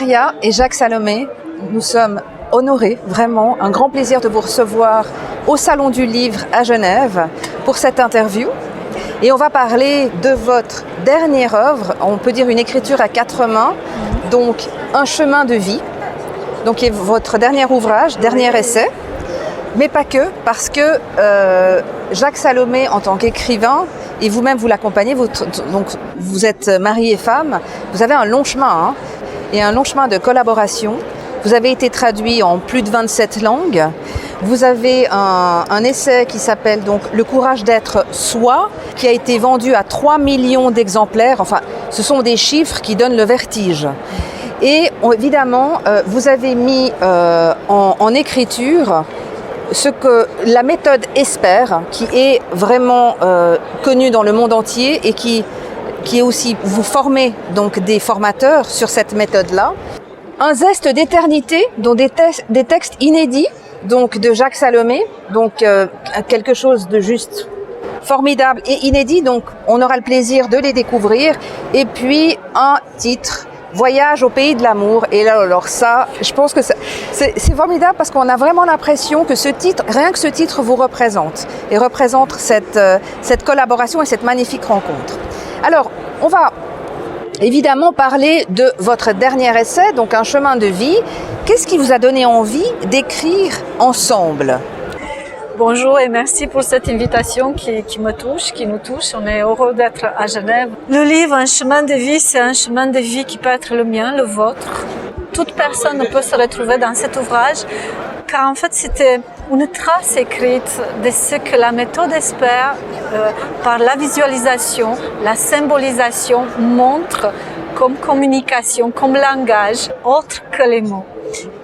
Myria et Jacques Salomé, nous sommes honorés, vraiment, un grand plaisir de vous recevoir au Salon du Livre à Genève pour cette interview. Et on va parler de votre dernière œuvre, on peut dire une écriture à quatre mains, donc Un chemin de vie, donc qui est votre dernier ouvrage, dernier essai, mais pas que, parce que Jacques Salomé, en tant qu'écrivain, et vous-même vous l'accompagnez, donc vous êtes mari et femme, vous avez un long chemin, et un long chemin de collaboration. Vous avez été traduit en plus de 27 langues. Vous avez un essai qui s'appelle donc Le courage d'être soi, qui a été vendu à 3 millions d'exemplaires. Enfin, ce sont des chiffres qui donnent le vertige. Et évidemment, vous avez mis en écriture ce que la méthode ESPER, qui est vraiment connue dans le monde entier et qui est aussi, vous formez donc des formateurs sur cette méthode-là. Un zeste d'éternité, dont des textes inédits, donc de Jacques Salomé, donc quelque chose de juste formidable et inédit, donc on aura le plaisir de les découvrir. Et puis un titre, Voyage au pays de l'amour. Et là, alors ça, je pense que c'est formidable parce qu'on a vraiment l'impression que ce titre, rien que ce titre vous représente et représente cette collaboration et cette magnifique rencontre. Alors, on va évidemment parler de votre dernier essai, donc Un chemin de vie. Qu'est-ce qui vous a donné envie d'écrire ensemble ? Bonjour et merci pour cette invitation qui me touche, qui nous touche. On est heureux d'être à Genève. Le livre Un chemin de vie, c'est un chemin de vie qui peut être le mien, le vôtre. Toute personne peut se retrouver dans cet ouvrage, car en fait c'était une trace écrite de ce que la méthode ESPER, par la visualisation, la symbolisation, montre comme communication, comme langage, autre que les mots.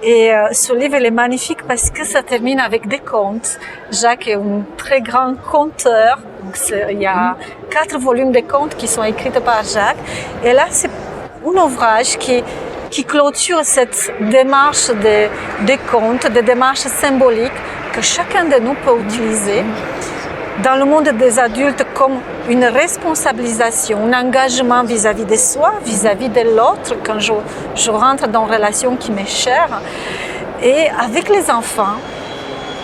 Et ce livre il est magnifique parce que ça termine avec des contes. Jacques est un très grand conteur. Donc il y a 4 volumes de contes qui sont écrits par Jacques. Et là, c'est un ouvrage qui clôture cette démarche de contes, de démarches symboliques que chacun de nous peut utiliser dans le monde des adultes comme une responsabilisation, un engagement vis-à-vis de soi, vis-à-vis de l'autre, quand je rentre dans une relation qui m'est chère. Et avec les enfants,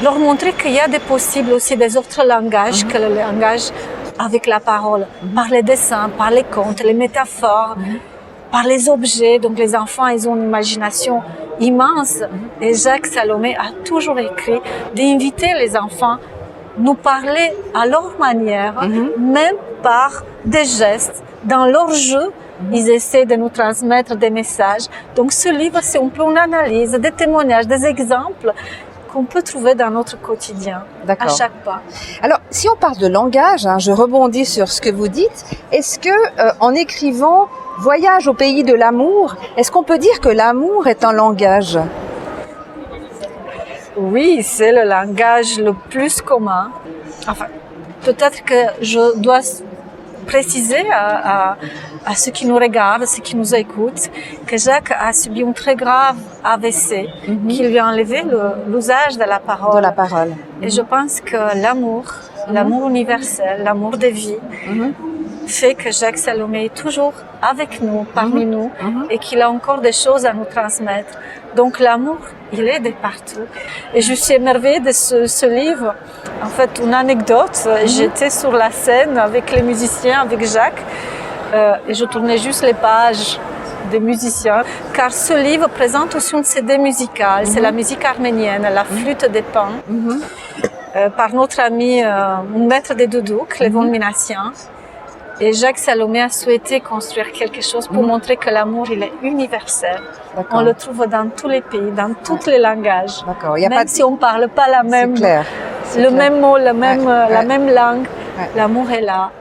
leur montrer qu'il y a des possibles aussi des autres langages que le langage avec la parole, par les dessins, par les contes, les métaphores, par les objets. Donc les enfants, ils ont une imagination immense. Et Jacques Salomé a toujours écrit d'inviter les enfants nous parler à leur manière, même par des gestes. Dans leur jeu, ils essaient de nous transmettre des messages. Donc ce livre, c'est un peu une analyse, des témoignages, des exemples qu'on peut trouver dans notre quotidien, à chaque pas. Alors, si on parle de langage, je rebondis sur ce que vous dites, est-ce que en écrivant Voyage au pays de l'amour, est-ce qu'on peut dire que l'amour est un langage ? Oui, c'est le langage le plus commun. Enfin, peut-être que je dois préciser à ceux qui nous regardent, ceux qui nous écoutent, que Jacques a subi un très grave AVC qui lui a enlevé l'usage de la parole. Et je pense que l'amour, l'amour universel, l'amour de vie, fait que Jacques Salomé est toujours avec nous, parmi nous, et qu'il a encore des choses à nous transmettre. Donc l'amour, il est de partout. Et je suis émerveillée de ce livre. En fait, une anecdote, j'étais sur la scène avec les musiciens, avec Jacques, et je tournais juste les pages des musiciens, car ce livre présente aussi une CD musicale, c'est la musique arménienne, la flûte des pans, par notre ami, un maître des doudouks, Levon Minassian. Et Jacques Salomé a souhaité construire quelque chose pour montrer que l'amour, il est universel. On le trouve dans tous les pays, dans tous les langages. Même si on ne parle pas le même mot, la même langue, l'amour est là.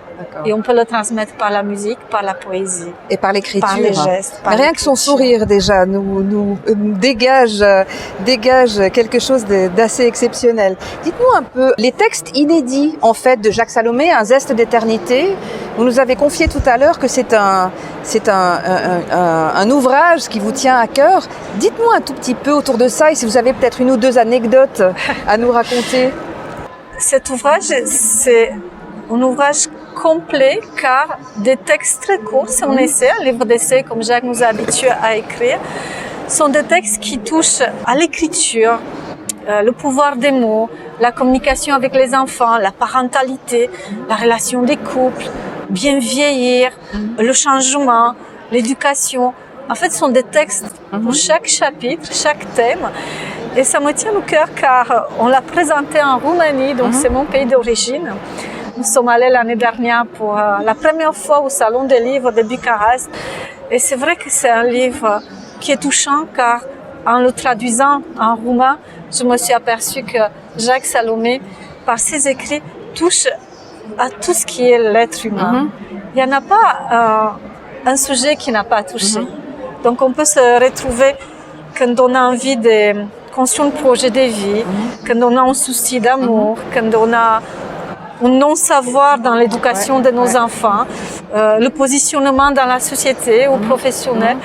Et on peut le transmettre par la musique, par la poésie. Et par l'écriture. Par les gestes. Mais rien que son sourire déjà nous dégage quelque chose d'assez exceptionnel. Dites-nous un peu, les textes inédits en fait de Jacques Salomé, Un zeste d'éternité, vous nous avez confié tout à l'heure que c'est un ouvrage qui vous tient à cœur. Dites-nous un tout petit peu autour de ça et si vous avez peut-être une ou deux anecdotes à nous raconter. Cet ouvrage, c'est un ouvrage complet car des textes très courts, c'est un essai, un livre d'essai comme Jacques nous a habitués à écrire, sont des textes qui touchent à l'écriture, le pouvoir des mots, la communication avec les enfants, la parentalité, la relation des couples, bien vieillir, le changement, l'éducation. En fait, ce sont des textes pour chaque chapitre, chaque thème. Et ça me tient au cœur car on l'a présenté en Roumanie, donc c'est mon pays d'origine. Nous sommes allés l'année dernière pour la première fois au Salon des livres de Bucarest. Et c'est vrai que c'est un livre qui est touchant car en le traduisant en roumain, je me suis aperçue que Jacques Salomé, par ses écrits, touche à tout ce qui est l'être humain. Il n'y en a pas un sujet qui n'a pas touché. Donc on peut se retrouver quand on a envie de construire un projet de vie, quand on a un souci d'amour, quand on a un non-savoir dans l'éducation de nos enfants, le positionnement dans la société ou professionnel,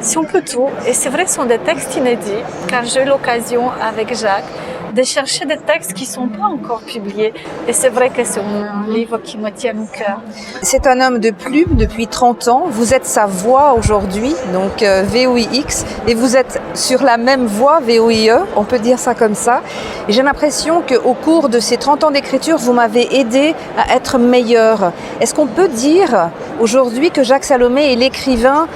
si on peut tout. Et c'est vrai que ce sont des textes inédits, car j'ai eu l'occasion avec Jacques de chercher des textes qui ne sont pas encore publiés. Et c'est vrai que c'est un livre qui me tient au cœur. C'est un homme de plume depuis 30 ans. Vous êtes sa voix aujourd'hui, donc VOIX, et vous êtes sur la même voie, VOIE, on peut dire ça comme ça. Et j'ai l'impression qu'au cours de ces 30 ans d'écriture, vous m'avez aidé à être meilleur. Est-ce qu'on peut dire aujourd'hui que Jacques Salomé est l'écrivain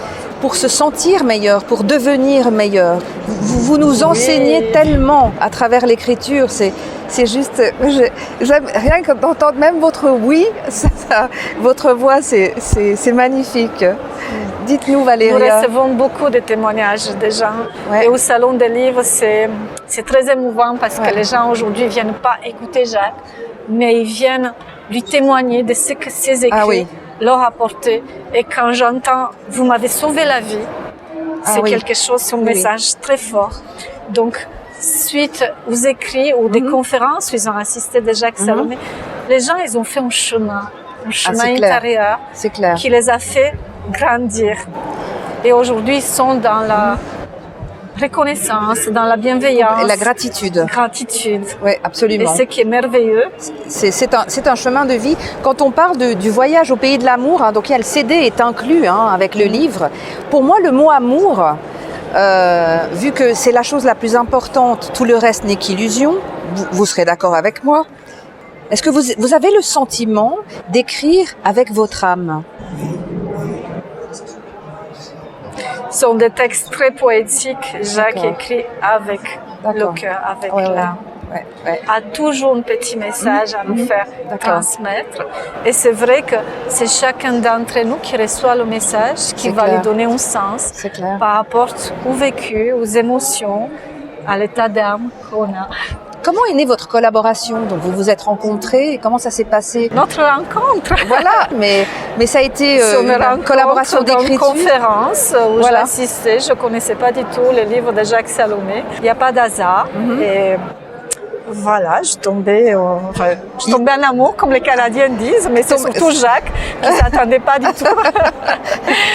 pour se sentir meilleur, pour devenir meilleur? Vous nous enseignez tellement à travers l'écriture, c'est juste, j'aime rien que d'entendre même votre oui, votre voix, c'est magnifique. Dites-nous Valéria. Nous recevons beaucoup de témoignages des gens. Et au Salon des livres, c'est très émouvant parce que les gens aujourd'hui ne viennent pas écouter Jacques, mais ils viennent lui témoigner de ce que ses écrits leur apporté. Et quand j'entends « vous m'avez sauvé la vie », c'est quelque chose, c'est un message très fort. Donc, suite aux écrits ou des conférences où ils ont assisté de Jacques Salomé, les gens, ils ont fait un chemin intérieur qui les a fait grandir. Et aujourd'hui, ils sont dans la reconnaissance, dans la bienveillance. Et la gratitude. Gratitude. Oui, absolument. Et ce qui est merveilleux. C'est un chemin de vie. Quand on parle du voyage au pays de l'amour, donc il y a le CD est inclus avec le livre. Pour moi, le mot amour, vu que c'est la chose la plus importante, tout le reste n'est qu'illusion, vous serez d'accord avec moi. Est-ce que vous avez le sentiment d'écrire avec votre âme ? Ce sont des textes très poétiques. Jacques écrit avec le cœur, avec l'âme. A toujours un petit message à nous faire transmettre. Et c'est vrai que c'est chacun d'entre nous qui reçoit le message, qui va lui donner un sens par rapport au vécu, aux émotions, à l'état d'âme qu'on a. Comment est née votre collaboration? Donc vous vous êtes rencontrés, et comment ça s'est passé? Notre rencontre. Voilà, mais ça a été une collaboration d'écriture. Une conférence où j'assistais, je ne connaissais pas du tout les livres de Jacques Salomé. Il n'y a pas d'hasard. Et voilà, je tombais en amour, comme les Canadiens disent, mais c'est surtout Jacques qui ne s'attendait pas du tout.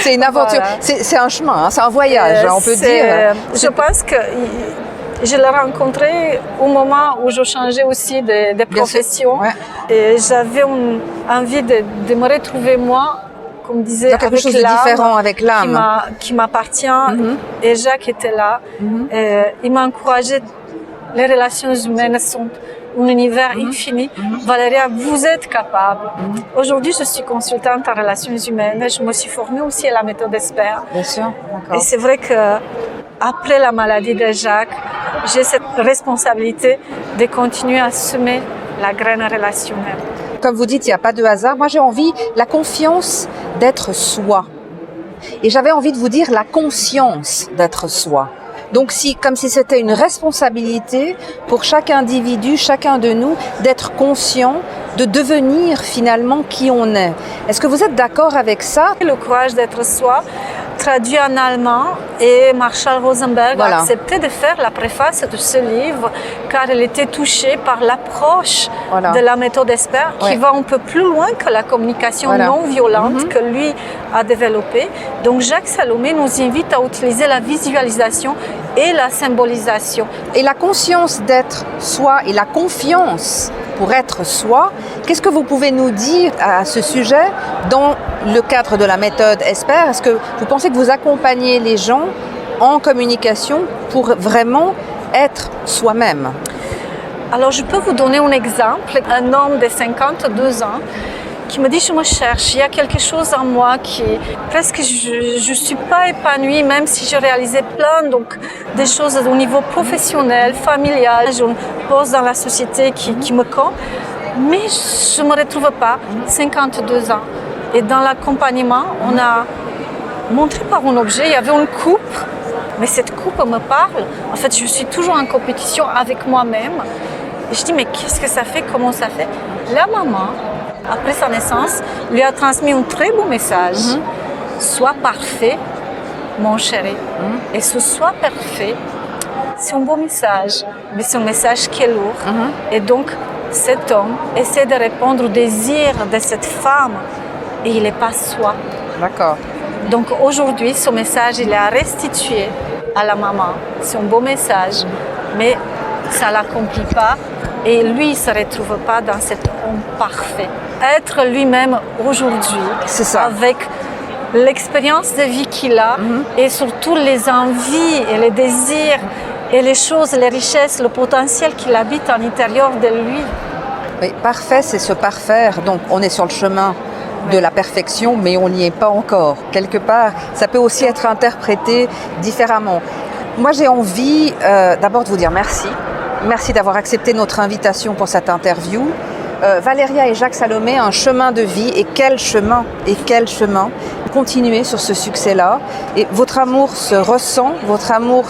C'est une aventure, c'est un chemin, c'est un voyage, on peut dire. Je pense que je l'ai rencontré au moment où je changeais aussi de profession. Et j'avais envie de me retrouver moi, comme disait, quelque chose de différent avec l'âme qui m'appartient. Et Jacques était là. Et il m'a encouragé. Les relations humaines sont un univers infini. Valéria, vous êtes capable. Aujourd'hui, je suis consultante en relations humaines. Je me suis formée aussi à la méthode Espère. Bien sûr, et c'est vrai que après la maladie de Jacques, j'ai cette responsabilité de continuer à semer la graine relationnelle. Comme vous dites, il n'y a pas de hasard. Moi, j'ai envie, la confiance d'être soi. Et j'avais envie de vous dire la conscience d'être soi. Donc, comme si c'était une responsabilité pour chaque individu, chacun de nous, d'être conscient, de devenir finalement qui on est. Est-ce que vous êtes d'accord avec ça? Le courage d'être soi, traduit en allemand, et Marshall Rosenberg a accepté de faire la préface de ce livre car elle était touchée par l'approche de la méthode Espère qui va un peu plus loin que la communication non violente que lui a développée. Donc Jacques Salomé nous invite à utiliser la visualisation et la symbolisation. Et la conscience d'être soi et la confiance pour être soi. Qu'est-ce que vous pouvez nous dire à ce sujet dans le cadre de la méthode ESPER? Est-ce que vous pensez que vous accompagnez les gens en communication pour vraiment être soi-même? Alors, je peux vous donner un exemple. Un homme de 52 ans qui me dit, je me cherche, il y a quelque chose en moi qui presque je suis pas épanouie, même si je réalisais plein des choses au niveau professionnel, familial, je me pose dans la société qui me compte, mais je me retrouve pas. 52 ans. Et dans l'accompagnement, on a montré par un objet, il y avait une coupe, mais cette coupe me parle. En fait, je suis toujours en compétition avec moi-même. Et je dis, mais qu'est-ce que ça fait? Comment ça fait? La maman, après sa naissance, lui a transmis un très beau message. Sois parfait, mon chéri. Et ce sois parfait, c'est un beau message, mais c'est un message qui est lourd. Et donc, cet homme essaie de répondre au désir de cette femme et il n'est pas soi. D'accord. Donc aujourd'hui, ce message, il est à restituer à la maman. C'est un beau message, mais ça ne l'accomplit pas et lui, il ne se retrouve pas dans cet homme parfait. Être lui-même aujourd'hui, c'est ça. Avec l'expérience de vie qu'il a et surtout les envies et les désirs et les choses, les richesses, le potentiel qu'il habite à l'intérieur de lui. Oui, parfait, c'est se parfaire. Donc on est sur le chemin de la perfection, mais on n'y est pas encore. Quelque part, ça peut aussi être interprété différemment. Moi, j'ai envie d'abord de vous dire merci. Merci d'avoir accepté notre invitation pour cette interview. Valéria et Jacques Salomé, un chemin de vie, et quel chemin, continuez sur ce succès-là, et votre amour se ressent, votre amour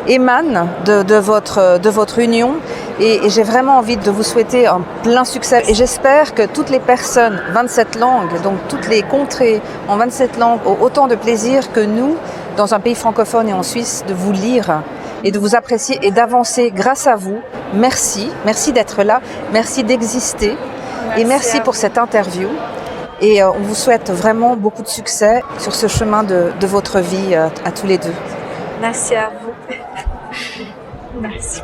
émane de votre union, et j'ai vraiment envie de vous souhaiter un plein succès, et j'espère que toutes les personnes, 27 langues, donc toutes les contrées en 27 langues, ont autant de plaisir que nous, dans un pays francophone et en Suisse, de vous lire et de vous apprécier et d'avancer grâce à vous. Merci, merci d'être là, merci d'exister et merci pour cette interview. Et on vous souhaite vraiment beaucoup de succès sur ce chemin de votre vie à tous les deux. Merci à vous. Merci.